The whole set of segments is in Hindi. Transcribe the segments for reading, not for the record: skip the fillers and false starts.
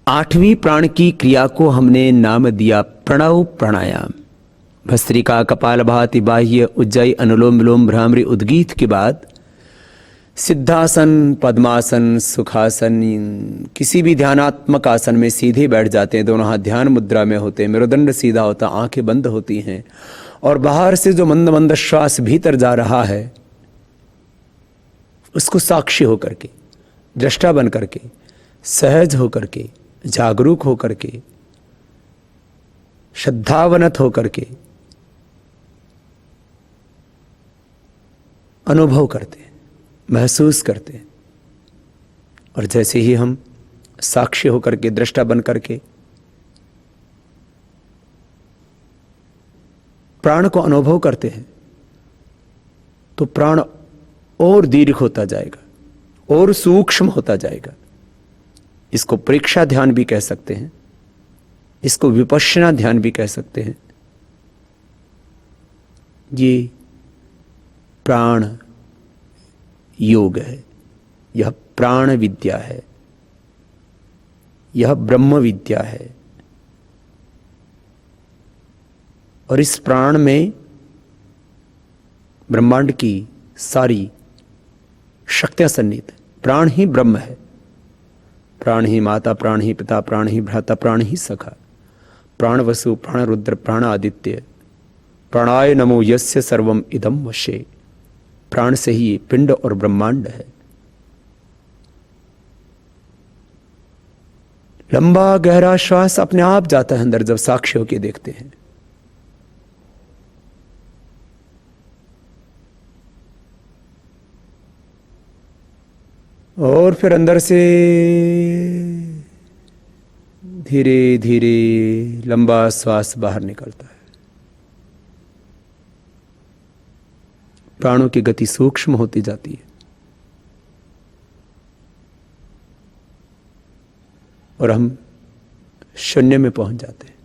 आठवीं प्राण की क्रिया को हमने नाम दिया प्रणव प्राणायाम। भस्त्रिका, कपालभाति, बाह्य, उज्जयी, अनुलोम विलोम, भ्रामरी, उद्गीत के बाद सिद्धासन, पद्मासन, सुखासन, किसी भी ध्यानात्मक आसन में सीधे बैठ जाते हैं। दोनों हाथ ध्यान मुद्रा में होते हैं, मेरुदंड सीधा होता, आंखें बंद होती हैं और बाहर से जो मंद मंद श्वास भीतर जा रहा है उसको साक्षी होकर के, दृष्टा बन करके, सहज होकर के, जागरूक होकर के, श्रद्धावनत होकर के अनुभव करते हैं, महसूस करते हैं। और जैसे ही हम साक्षी होकर के, दृष्टा बन करके प्राण को अनुभव करते हैं तो प्राण और दीर्घ होता जाएगा और सूक्ष्म होता जाएगा। इसको प्रेक्षा ध्यान भी कह सकते हैं, इसको विपश्यना ध्यान भी कह सकते हैं। ये प्राण योग है, यह प्राण विद्या है, यह ब्रह्म विद्या है। और इस प्राण में ब्रह्मांड की सारी शक्तियां सन्निहित है। प्राण ही ब्रह्म है। प्राण ही माता, प्राण ही पिता, प्राण ही भ्राता, प्राण ही सखा, प्राण वसु, प्राण रुद्र, प्राण आदित्य, प्राणाय नमो यस्य सर्वम इदम वशे। प्राण से ही ये पिंड और ब्रह्मांड है। लंबा गहरा श्वास अपने आप जाता है अंदर जब साक्षी होकर देखते हैं। और फिर अंदर से धीरे धीरे लंबा श्वास बाहर निकलता है। प्राणों की गति सूक्ष्म होती जाती है और हम शून्य में पहुंच जाते हैं।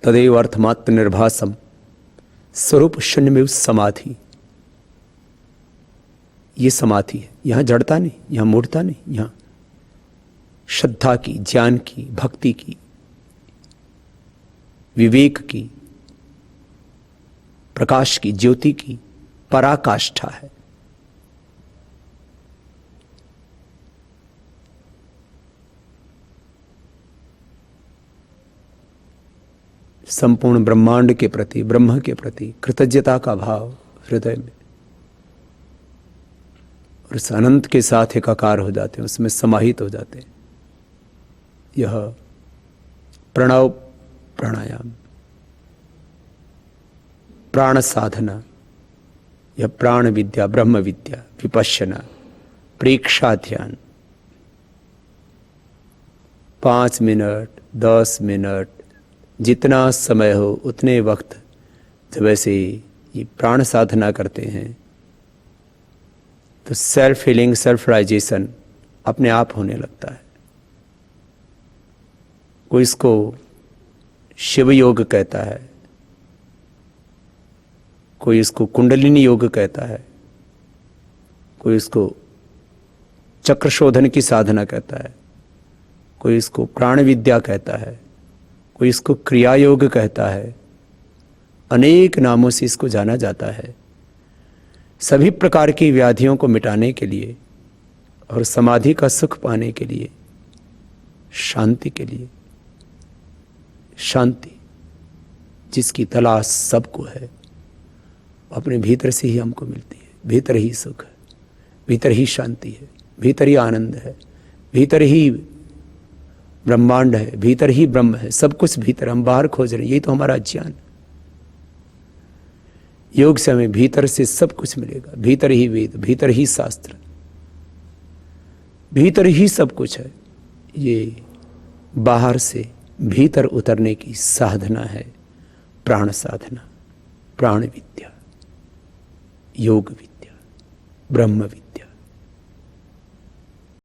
तदेव अर्थमात्र निर्भासम, स्वरूप शून्य में उस समाधि। ये समाधि है। यहां जड़ता नहीं, यहां मूढ़ता नहीं, यहां श्रद्धा की, ज्ञान की, भक्ति की, विवेक की, प्रकाश की, ज्योति की पराकाष्ठा है। संपूर्ण ब्रह्मांड के प्रति, ब्रह्म के प्रति कृतज्ञता का भाव हृदय में, और उस अनंत के साथ एकाकार हो जाते हैं, उसमें समाहित हो जाते हैं। यह प्रणव प्राणायाम, प्राण साधना, यह प्राण विद्या, ब्रह्म विद्या, विपश्यना, प्रेक्षा ध्यान। 5 मिनट, 10 मिनट, जितना समय हो उतने वक्त जब ऐसे ये प्राण साधना करते हैं तो सेल्फ हीलिंग, सेल्फ राइजेशन अपने आप होने लगता है। कोई इसको शिव योग कहता है, कोई इसको कुंडलिनी योग कहता है, कोई इसको चक्र शोधन की साधना कहता है, कोई इसको प्राण विद्या कहता है, कोई इसको क्रिया योग कहता है। अनेक नामों से इसको जाना जाता है। सभी प्रकार की व्याधियों को मिटाने के लिए और समाधि का सुख पाने के लिए, शांति के लिए, शांति जिसकी तलाश सबको है अपने भीतर से ही हमको मिलती है। भीतर ही सुख है, भीतर ही शांति है, भीतर ही आनंद है, भीतर ही ब्रह्मांड है, भीतर ही ब्रह्म है। सब कुछ भीतर, हम बाहर खोज रहे हैं। यही तो हमारा ज्ञान। योग से हमें भीतर से सब कुछ मिलेगा। भीतर ही वेद, भीतर ही शास्त्र, भीतर ही सब कुछ है। ये बाहर से भीतर उतरने की साधना है प्राण साधना, प्राण विद्या, योग विद्या, ब्रह्म विद्या।